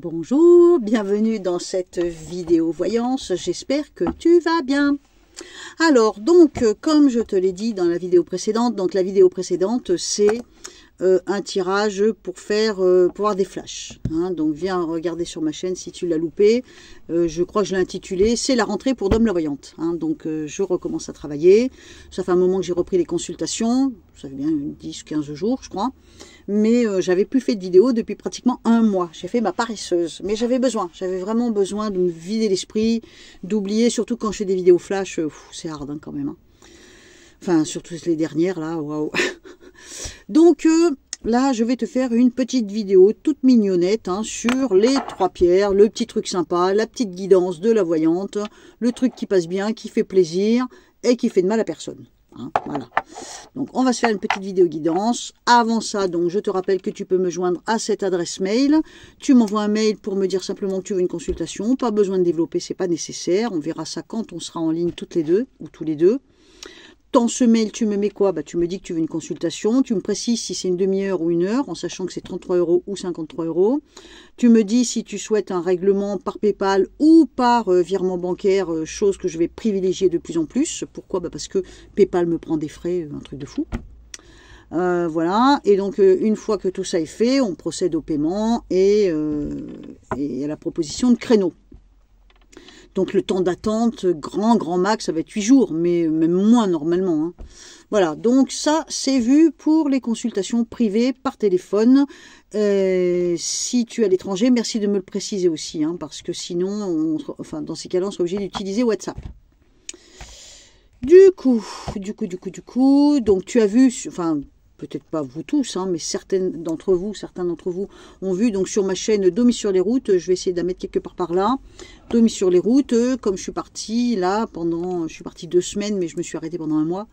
Bonjour, bienvenue dans cette vidéo voyance, j'espère que tu vas bien. Alors donc, comme je te l'ai dit dans la vidéo précédente, c'est un tirage pour avoir des flashs. Hein. Donc viens regarder sur ma chaîne si tu l'as loupé. Je crois que je l'ai intitulé c'est la rentrée pour Dom la voyante. Hein. Donc je recommence à travailler. Ça fait un moment que j'ai repris les consultations. Ça fait bien 10-15 jours je crois. Mais j'avais plus fait de vidéo depuis pratiquement un mois. J'ai fait ma paresseuse. Mais j'avais vraiment besoin de me vider l'esprit, d'oublier, surtout quand je fais des vidéos flash. C'est hard hein, quand même. Hein. Enfin, surtout les dernières là, waouh. Donc là, je vais te faire une petite vidéo toute mignonnette hein, sur les 3 pierres, le petit truc sympa, la petite guidance de la voyante, le truc qui passe bien, qui fait plaisir et qui fait de mal à personne. Hein, voilà. Donc on va se faire une petite vidéo guidance. Avant ça, donc je te rappelle que tu peux me joindre à cette adresse mail. Tu m'envoies un mail pour me dire simplement que tu veux une consultation. Pas besoin de développer, c'est pas nécessaire. On verra ça quand on sera en ligne toutes les deux ou tous les deux. Dans ce mail, tu me mets quoi? Bah, tu me dis que tu veux une consultation. Tu me précises si c'est une demi-heure ou 1 heure, en sachant que c'est 33 € ou 53 €. Tu me dis si tu souhaites un règlement par PayPal ou par virement bancaire, chose que je vais privilégier de plus en plus. Pourquoi? Bah, parce que PayPal me prend des frais, un truc de fou. Voilà. Et donc, une fois que tout ça est fait, on procède au paiement et à la proposition de créneau. Donc le temps d'attente, grand max, ça va être 8 jours, mais même moins normalement. Hein. Voilà, donc ça c'est vu pour les consultations privées par téléphone. Si tu es à l'étranger, merci de me le préciser aussi, hein, parce que sinon, dans ces cas-là, on sera obligé d'utiliser WhatsApp. Du coup, donc tu as vu, enfin, peut-être pas vous tous, hein, mais certains d'entre vous ont vu donc sur ma chaîne Domi sur les routes, je vais essayer de la mettre quelque part par là, Domi sur les routes, comme je suis partie là je suis partie 2 semaines, mais je me suis arrêtée pendant 1 mois.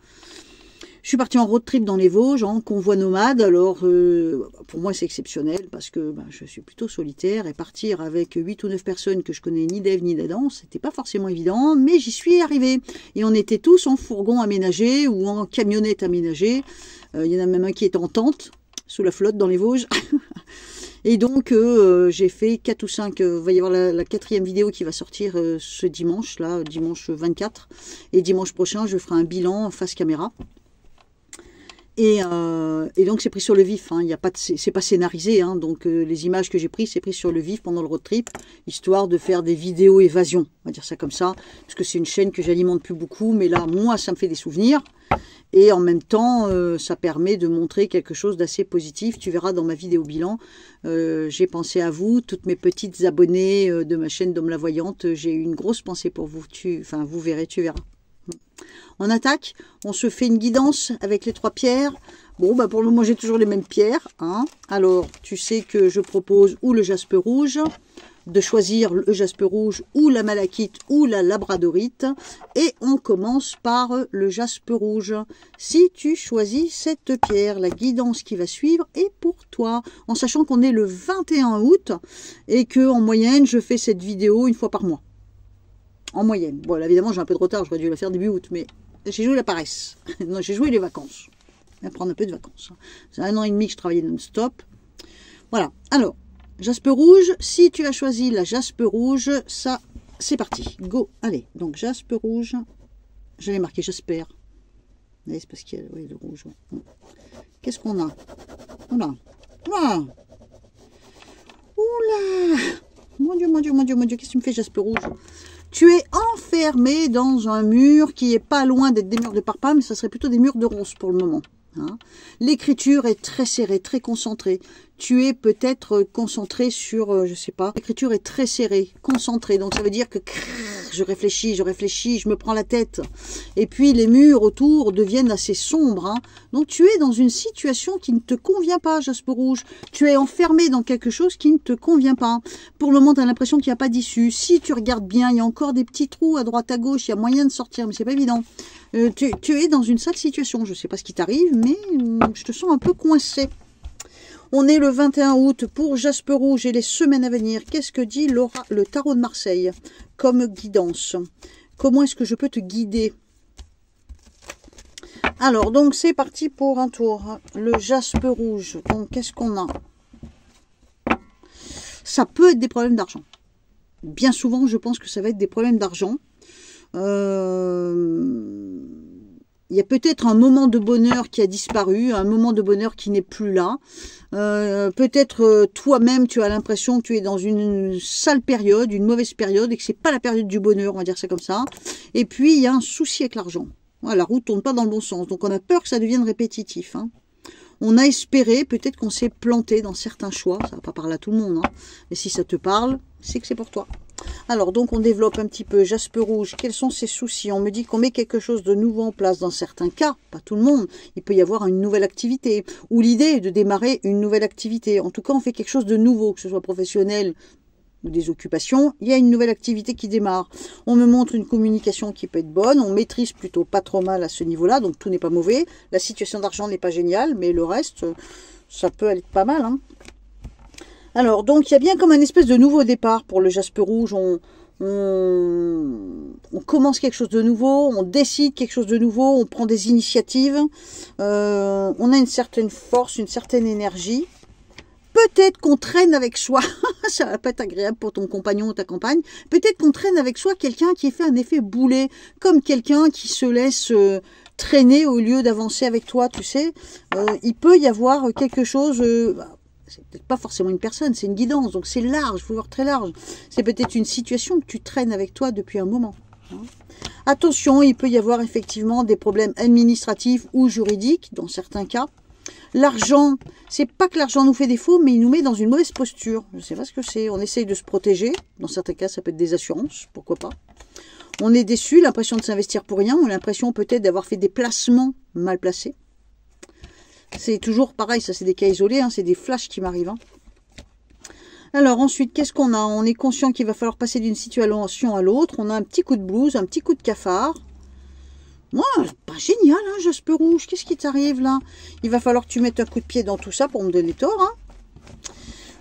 Je suis partie en road trip dans les Vosges, en convoi nomade. Alors, pour moi, c'est exceptionnel parce que je suis plutôt solitaire. Et partir avec 8 ou 9 personnes que je connais ni d'Ève ni d'Adam, c'était pas forcément évident, mais j'y suis arrivée. Et on était tous en fourgon aménagé ou en camionnette aménagée. Il y en a même un qui est en tente, sous la flotte dans les Vosges. Et donc, j'ai fait 4 ou 5, il va y avoir la 4e vidéo qui va sortir ce dimanche, là, dimanche 24. Et dimanche prochain, je ferai un bilan face caméra. Et donc c'est pris sur le vif, hein. C'est pas scénarisé, hein. Donc les images que j'ai prises, c'est pris sur le vif pendant le road trip, histoire de faire des vidéos évasion, on va dire ça comme ça, parce que c'est une chaîne que j'alimente plus beaucoup, mais là, moi, ça me fait des souvenirs, et en même temps, ça permet de montrer quelque chose d'assez positif. Tu verras dans ma vidéo bilan, j'ai pensé à vous, toutes mes petites abonnées de ma chaîne Dom la voyante, j'ai eu une grosse pensée pour vous, vous verrez, tu verras. On attaque, on se fait une guidance avec les 3 pierres. Bon, pour le moment, j'ai toujours les mêmes pierres. Hein. Alors, tu sais que je propose ou le jaspe rouge, de choisir le jaspe rouge ou la malachite ou la labradorite. Et on commence par le jaspe rouge. Si tu choisis cette pierre, la guidance qui va suivre est pour toi. En sachant qu'on est le 21 août et que en moyenne, je fais cette vidéo 1 fois par mois. En moyenne. Bon, là, évidemment, j'ai un peu de retard, j'aurais dû la faire début août, mais j'ai joué la paresse. Non, j'ai joué les vacances. Je vais prendre un peu de vacances. C'est 1 an et demi que je travaillais non-stop. Voilà. Alors, jaspe rouge. Si tu as choisi la jaspe rouge, ça, c'est parti. Go. Allez, donc jaspe rouge. J'allais marquer j'espère. C'est parce qu'il y a le rouge. Ouais. Qu'est-ce qu'on a? Oula. Oula. Oula. Mon Dieu, qu'est-ce que tu me fais, jaspe rouge? Tu es enfermé dans un mur qui est pas loin d'être des murs de parpaing, mais ça serait plutôt des murs de ronces pour le moment. Hein. L'écriture est très serrée, très concentrée. Tu es peut-être concentré sur, je sais pas, l'écriture est très serrée, concentrée. Donc ça veut dire que je réfléchis, je me prends la tête. Et puis les murs autour deviennent assez sombres. Hein. Donc tu es dans une situation qui ne te convient pas, jaspe rouge. Tu es enfermé dans quelque chose qui ne te convient pas. Pour le moment, tu as l'impression qu'il n'y a pas d'issue. Si tu regardes bien, il y a encore des petits trous à droite à gauche, il y a moyen de sortir, mais c'est pas évident. Tu es dans une sale situation. Je ne sais pas ce qui t'arrive, mais je te sens un peu coincé. On est le 21 août pour jaspe rouge et les semaines à venir. Qu'est-ce que dit le tarot de Marseille comme guidance? Comment est-ce que je peux te guider? Alors, donc, c'est parti pour un tour. Le jaspe rouge. Donc, qu'est-ce qu'on a? Ça peut être des problèmes d'argent. Bien souvent, je pense que ça va être des problèmes d'argent. Il y a peut-être un moment de bonheur qui a disparu, un moment de bonheur qui n'est plus là. Peut-être toi-même, tu as l'impression que tu es dans une sale période, une mauvaise période, et que c'est pas la période du bonheur, on va dire ça comme ça. Et puis, il y a un souci avec l'argent. Voilà, la roue tourne pas dans le bon sens, donc on a peur que ça devienne répétitif. Hein. On a espéré, peut-être qu'on s'est planté dans certains choix, ça va pas parler à tout le monde, hein. Mais si ça te parle, c'est que c'est pour toi. Alors, donc, on développe un petit peu. Jaspe rouge, quels sont ses soucis? On me dit qu'on met quelque chose de nouveau en place dans certains cas, pas tout le monde. Il peut y avoir une nouvelle activité, ou l'idée est de démarrer une nouvelle activité. En tout cas, on fait quelque chose de nouveau, que ce soit professionnel ou des occupations. Il y a une nouvelle activité qui démarre. On me montre une communication qui peut être bonne. On maîtrise plutôt pas trop mal à ce niveau-là, donc tout n'est pas mauvais. La situation d'argent n'est pas géniale, mais le reste, ça peut être pas mal, hein. Alors, donc, il y a bien comme un espèce de nouveau départ pour le jaspe rouge. On commence quelque chose de nouveau, on décide quelque chose de nouveau, on prend des initiatives. On a une certaine force, une certaine énergie. Peut-être qu'on traîne avec soi, ça va pas être agréable pour ton compagnon ou ta compagne, peut-être qu'on traîne avec soi quelqu'un qui fait un effet boulet, comme quelqu'un qui se laisse traîner au lieu d'avancer avec toi, tu sais. Il peut y avoir quelque chose... c'est peut-être pas forcément une personne, c'est une guidance, donc c'est large, il faut voir très large. C'est peut-être une situation que tu traînes avec toi depuis un moment. Hein. Attention, il peut y avoir effectivement des problèmes administratifs ou juridiques, dans certains cas. L'argent, c'est pas que l'argent nous fait défaut, mais il nous met dans une mauvaise posture. Je ne sais pas ce que c'est. On essaye de se protéger. Dans certains cas, ça peut être des assurances, pourquoi pas. On est déçu, l'impression de s'investir pour rien. On a l'impression peut-être d'avoir fait des placements mal placés. C'est toujours pareil, ça c'est des cas isolés, hein, c'est des flashs qui m'arrivent. Hein. Alors ensuite, qu'est-ce qu'on a? On est conscient qu'il va falloir passer d'une situation à l'autre. On a un petit coup de blues, un petit coup de cafard. Moi, pas génial, hein, Jaspe rouge. Qu'est-ce qui t'arrive là? Il va falloir que tu mettes un coup de pied dans tout ça pour me donner tort. Hein.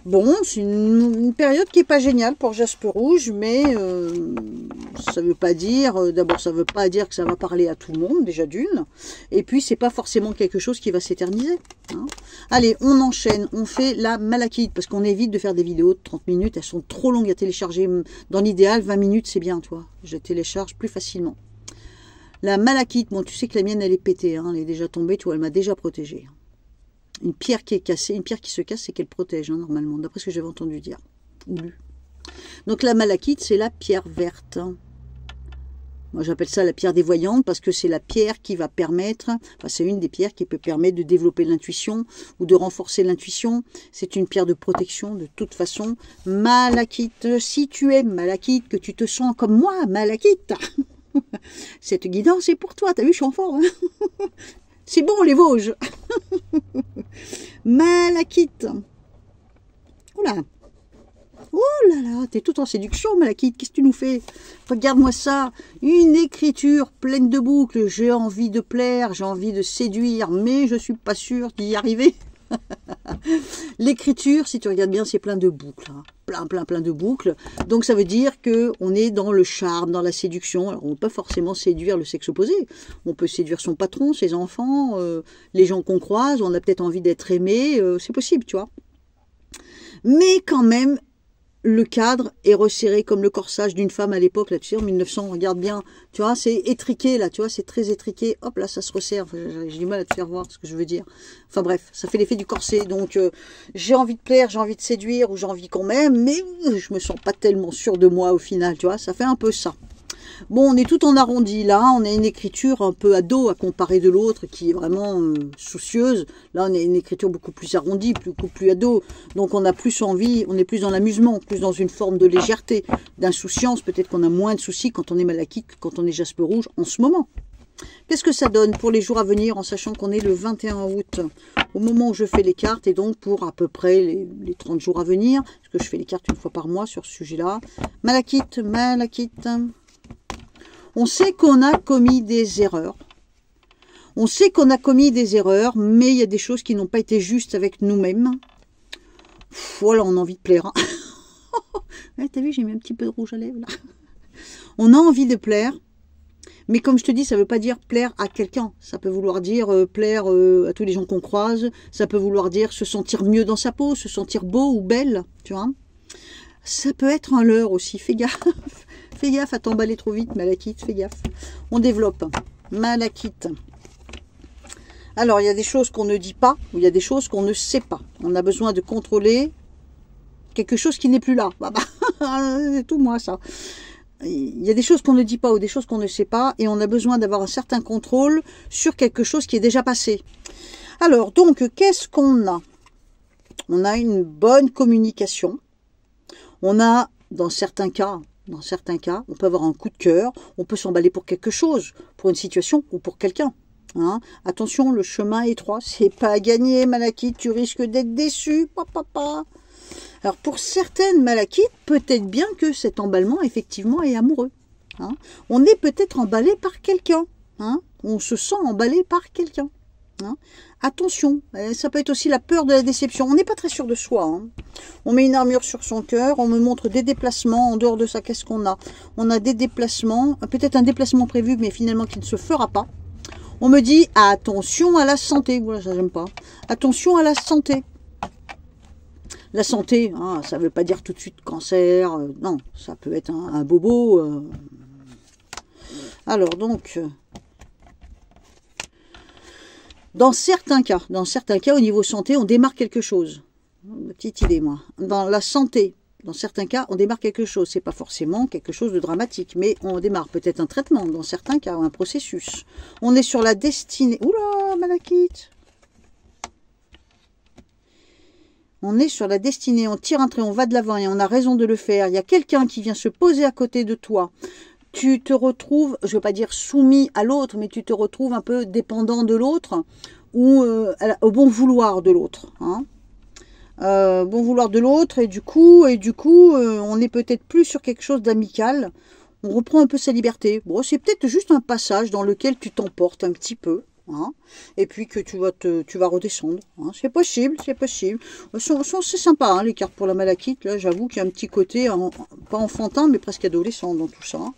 Bon, c'est une période qui n'est pas géniale pour Jaspe rouge, mais ça ne veut pas dire, d'abord ça ne veut pas dire que ça va parler à tout le monde, déjà d'une, et puis c'est pas forcément quelque chose qui va s'éterniser. Hein. Allez, on enchaîne, on fait la malachite, parce qu'on évite de faire des vidéos de 30 minutes, elles sont trop longues à télécharger, dans l'idéal 20 minutes c'est bien, toi, je télécharge plus facilement. La malachite, bon tu sais que la mienne elle est pétée, hein, elle est déjà tombée, tu vois, elle m'a déjà protégée. Une pierre qui est cassée, une pierre qui se casse, c'est qu'elle protège, hein, normalement, d'après ce que j'avais entendu dire, ou lu. Donc la malachite, c'est la pierre verte. Moi, j'appelle ça la pierre des voyantes, parce que c'est la pierre qui va permettre, enfin, c'est une des pierres qui peut permettre de développer l'intuition, ou de renforcer l'intuition. C'est une pierre de protection, de toute façon. Malachite, si tu es malachite, que tu te sens comme moi, malachite, cette guidance est pour toi, t'as vu, je suis en forme, hein. C'est bon, les Vosges. Malachite. Oula. Oh là là, t'es tout en séduction, Malachite. Qu'est-ce que tu nous fais? Regarde-moi ça. Une écriture pleine de boucles. J'ai envie de plaire, j'ai envie de séduire, mais je suis pas sûre d'y arriver. L'écriture, si tu regardes bien, c'est plein de boucles. Hein. Plein de boucles. Donc ça veut dire qu'on est dans le charme, dans la séduction. Alors on peut pas forcément séduire le sexe opposé. On peut séduire son patron, ses enfants, les gens qu'on croise. On a peut-être envie d'être aimé. C'est possible, tu vois. Mais quand même, le cadre est resserré comme le corsage d'une femme à l'époque, là, tu sais, en 1900, regarde bien, tu vois, c'est étriqué, là, tu vois, c'est très étriqué, hop, là, ça se resserre, enfin, j'ai du mal à te faire voir ce que je veux dire. Enfin bref, ça fait l'effet du corset, donc j'ai envie de plaire, j'ai envie de séduire, ou j'ai envie qu'on m'aime, mais je me sens pas tellement sûre de moi au final, tu vois, ça fait un peu ça. Bon, on est tout en arrondi, là, on a une écriture un peu ado à comparer de l'autre, qui est vraiment soucieuse. Là, on a une écriture beaucoup plus arrondie, beaucoup plus ado, donc on a plus envie, on est plus dans l'amusement, plus dans une forme de légèreté, d'insouciance, peut-être qu'on a moins de soucis quand on est malachite que quand on est jaspe rouge en ce moment. Qu'est-ce que ça donne pour les jours à venir, en sachant qu'on est le 21 août, au moment où je fais les cartes, et donc pour à peu près les 30 jours à venir, parce que je fais les cartes une fois par mois sur ce sujet-là. Malachite, malachite... On sait qu'on a commis des erreurs. On sait qu'on a commis des erreurs, mais il y a des choses qui n'ont pas été justes avec nous-mêmes. Voilà, on a envie de plaire. Hein. Ouais, t'as vu, j'ai mis un petit peu de rouge à lèvres là. On a envie de plaire, mais comme je te dis, ça ne veut pas dire plaire à quelqu'un. Ça peut vouloir dire plaire à tous les gens qu'on croise. Ça peut vouloir dire se sentir mieux dans sa peau, se sentir beau ou belle, tu vois. Ça peut être un leurre aussi, fais gaffe. Fais gaffe à t'emballer trop vite, Malachite, fais gaffe. On développe. Malachite. Alors, il y a des choses qu'on ne dit pas, ou il y a des choses qu'on ne sait pas. On a besoin de contrôler quelque chose qui n'est plus là. C'est tout moi, ça. Il y a des choses qu'on ne dit pas ou des choses qu'on ne sait pas, et on a besoin d'avoir un certain contrôle sur quelque chose qui est déjà passé. Alors, donc, qu'est-ce qu'on a? On a une bonne communication. On a, dans certains cas, on peut avoir un coup de cœur, on peut s'emballer pour quelque chose, pour une situation ou pour quelqu'un. Hein. Attention, le chemin étroit, c'est pas à gagner, Malachite, tu risques d'être déçu, papa. Alors, pour certaines Malachites, peut-être bien que cet emballement, effectivement, est amoureux. Hein. On est peut-être emballé par quelqu'un. Hein. On se sent emballé par quelqu'un. Hein. Attention, ça peut être aussi la peur de la déception. On n'est pas très sûr de soi. Hein. On met une armure sur son cœur, on me montre des déplacements. En dehors de ça, qu'est-ce qu'on a? On a des déplacements, peut-être un déplacement prévu, mais finalement qui ne se fera pas. On me dit, attention à la santé. Voilà, ça, j'aime pas. Attention à la santé. La santé, hein, ça ne veut pas dire tout de suite cancer. Non, ça peut être un bobo. Alors, donc... Dans certains cas, au niveau santé, on démarre quelque chose. Une petite idée, moi. Dans la santé, dans certains cas, on démarre quelque chose. C'est pas forcément quelque chose de dramatique, mais on démarre peut-être un traitement, dans certains cas, un processus. On est sur la destinée. Oula, Malachite! On est sur la destinée, on tire un trait, on va de l'avant et on a raison de le faire. Il y a quelqu'un qui vient se poser à côté de toi. Tu te retrouves, je ne veux pas dire soumis à l'autre, mais tu te retrouves un peu dépendant de l'autre ou au bon vouloir de l'autre. Hein. Bon vouloir de l'autre et du coup on est peut-être plus sur quelque chose d'amical. On reprend un peu sa liberté. Bon, c'est peut-être juste un passage dans lequel tu t'emportes un petit peu. Hein, et puis que tu vas redescendre. Hein, c'est possible, c'est possible. C'est sympa, hein, les cartes pour la Malachite. Là, j'avoue qu'il y a un petit côté, pas enfantin, mais presque adolescent dans tout ça. Hein.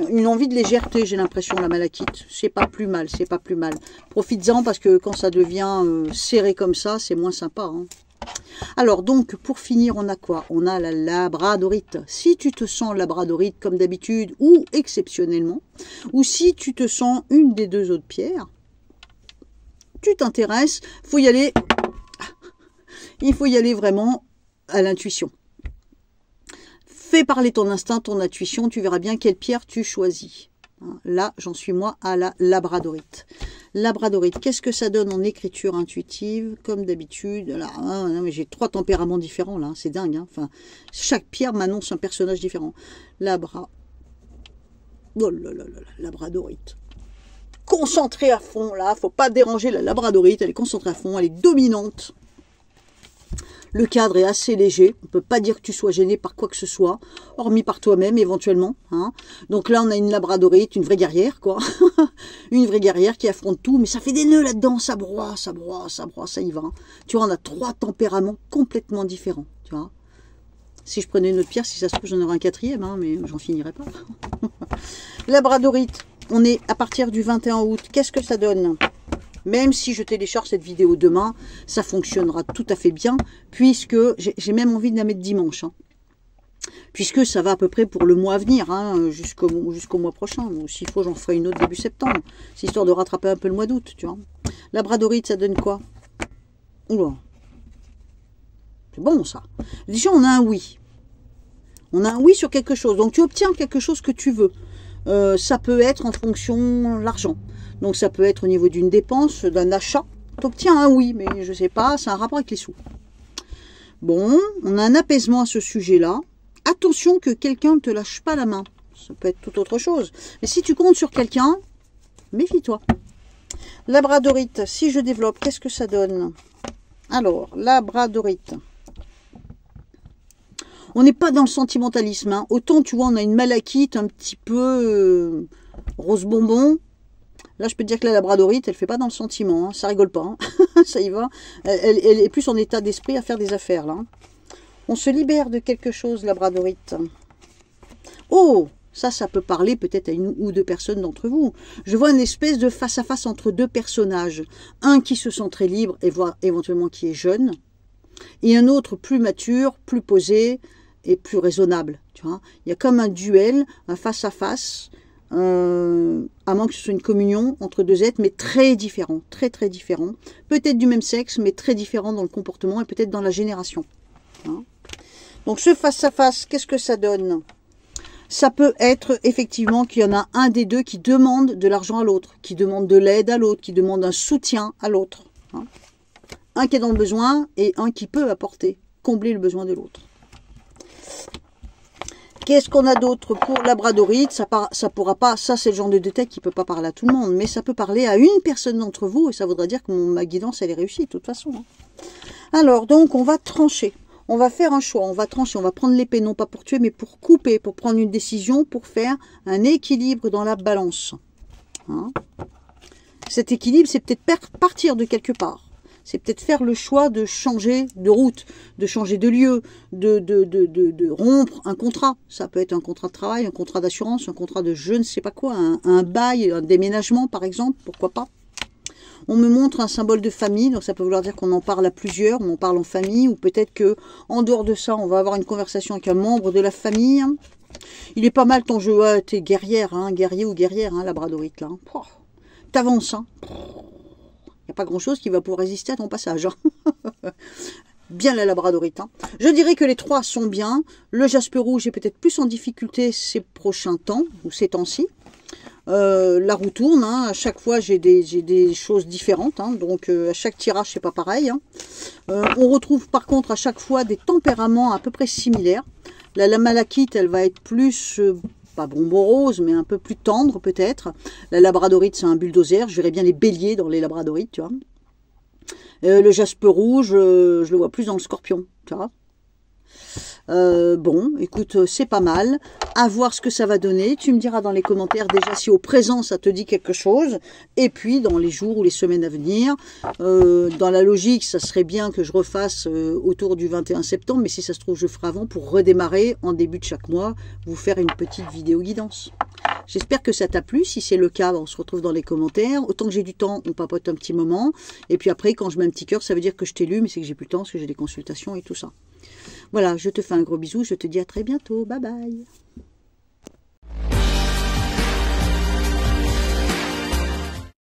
Une envie de légèreté, j'ai l'impression, la Malachite. C'est pas plus mal, c'est pas plus mal. Profites-en parce que quand ça devient serré comme ça, c'est moins sympa. Hein. Alors, donc, pour finir, on a quoi? On a la labradorite. Si tu te sens labradorite comme d'habitude ou exceptionnellement, ou si tu te sens une des deux autres pierres, tu t'intéresses, il faut y aller vraiment à l'intuition. Fais parler ton instinct, ton intuition, tu verras bien quelle pierre tu choisis. Là, j'en suis moi à la labradorite. Labradorite, qu'est-ce que ça donne en écriture intuitive? Comme d'habitude, là, j'ai 3 tempéraments différents, là, c'est dingue. Hein. Enfin, chaque pierre m'annonce un personnage différent. Oh là là là, labradorite. Concentrée à fond, là, faut pas déranger la labradorite, elle est concentrée à fond, elle est dominante. Le cadre est assez léger, on ne peut pas dire que tu sois gêné par quoi que ce soit, hormis par toi-même éventuellement. Hein. Donc là, on a une labradorite, une vraie guerrière, quoi. Une vraie guerrière qui affronte tout, mais ça fait des nœuds là-dedans, ça broie, ça y va. Hein. Tu vois, on a 3 tempéraments complètement différents, tu vois. Si je prenais une autre pierre, si ça se trouve, j'en aurais un 4e, hein, mais j'en finirais pas. Labradorite, on est à partir du 21 août. Qu'est-ce que ça donne? Même si je télécharge cette vidéo demain, ça fonctionnera tout à fait bien, puisque j'ai même envie de la mettre dimanche. Hein. Puisque ça va à peu près pour le mois à venir, hein, jusqu'au mois prochain. S'il faut, j'en ferai une autre début septembre. C'est histoire de rattraper un peu le mois d'août, tu vois. Labradorite, ça donne quoi? Oula. C'est bon, ça. Déjà, on a un oui. On a un oui sur quelque chose. Donc, tu obtiens quelque chose que tu veux. Ça peut être en fonction de l'argent. Donc, ça peut être au niveau d'une dépense, d'un achat. Tu obtiens un oui, mais je ne sais pas, c'est un rapport avec les sous. Bon, on a un apaisement à ce sujet-là. Attention que quelqu'un ne te lâche pas la main. Ça peut être tout autre chose. Mais si tu comptes sur quelqu'un, méfie-toi. Labradorite, si je développe, qu'est-ce que ça donne? Alors, labradorite. On n'est pas dans le sentimentalisme. Hein. Autant, tu vois, on a une malachite un petit peu rose bonbon. Là, je peux te dire que la labradorite, elle ne fait pas dans le sentiment. Hein. Ça rigole pas. Hein. Ça y va. Elle est plus en état d'esprit à faire des affaires. Là. On se libère de quelque chose, labradorite. Oh, ça peut parler peut-être à une ou 2 personnes d'entre vous. Je vois une espèce de face-à-face entre 2 personnages. Un qui se sent très libre et voire éventuellement qui est jeune. Et un autre plus mature, plus posé, est plus raisonnable. Tu vois, il y a comme un duel, un face-à-face, à moins que ce soit une communion entre deux êtres, mais très différents, très très différents. Peut-être du même sexe, mais très différents dans le comportement et peut-être dans la génération. Hein. Donc ce face-à-face, qu'est-ce que ça donne? Ça peut être effectivement qu'il y en a un des deux qui demande de l'argent à l'autre, qui demande de l'aide à l'autre, qui demande un soutien à l'autre. Hein. Un qui est dans le besoin et un qui peut apporter, combler le besoin de l'autre. Qu'est-ce qu'on a d'autre pour labradorite? Ça pourra pas, ça c'est le genre de détail qui peut pas parler à tout le monde, mais ça peut parler à une personne d'entre vous et ça voudrait dire que ma guidance elle est réussie de toute façon. Hein. Alors donc on va trancher. On va faire un choix, on va trancher, on va prendre l'épée, non pas pour tuer, mais pour couper, pour prendre une décision, pour faire un équilibre dans la balance. Hein. Cet équilibre, c'est peut-être partir de quelque part. C'est peut-être faire le choix de changer de route, de changer de lieu, de rompre un contrat. Ça peut être un contrat de travail, un contrat d'assurance, un contrat de je ne sais pas quoi, un bail, un déménagement par exemple, pourquoi pas. On me montre un symbole de famille, donc ça peut vouloir dire qu'on en parle à plusieurs, on en parle en famille, ou peut-être que en dehors de ça, on va avoir une conversation avec un membre de la famille. Il est pas mal ton jeu, ouais, t'es guerrière, hein, guerrier ou guerrière, hein, labradorite, là. T'avances, hein. Il n'y a pas grand-chose qui va pouvoir résister à ton passage. Hein. Bien la labradorite. Hein. Je dirais que les trois sont bien. Le jaspe rouge est peut-être plus en difficulté ces prochains temps, ou ces temps-ci. La roue tourne, hein. À chaque fois j'ai des choses différentes, hein. Donc à chaque tirage c'est pas pareil. Hein. On retrouve par contre à chaque fois des tempéraments à peu près similaires. La malachite elle va être plus, pas bonbon rose, mais un peu plus tendre peut-être. La labradorite c'est un bulldozer, je verrais bien les béliers dans les labradorites, tu vois. Le jaspe rouge, je le vois plus dans le scorpion, tu vois. Bon, écoute, c'est pas mal. À voir ce que ça va donner. Tu me diras dans les commentaires déjà si au présent ça te dit quelque chose. Et puis dans les jours ou les semaines à venir, dans la logique, ça serait bien que je refasse autour du 21 septembre. Mais si ça se trouve, je ferai avant pour redémarrer en début de chaque mois, vous faire une petite vidéo guidance. J'espère que ça t'a plu. Si c'est le cas, on se retrouve dans les commentaires. Autant que j'ai du temps, on papote un petit moment. Et puis après, quand je mets un petit cœur, ça veut dire que je t'ai lu, mais c'est que j'ai plus le temps parce que j'ai des consultations et tout ça. Voilà, je te fais un gros bisou. Je te dis à très bientôt. Bye bye.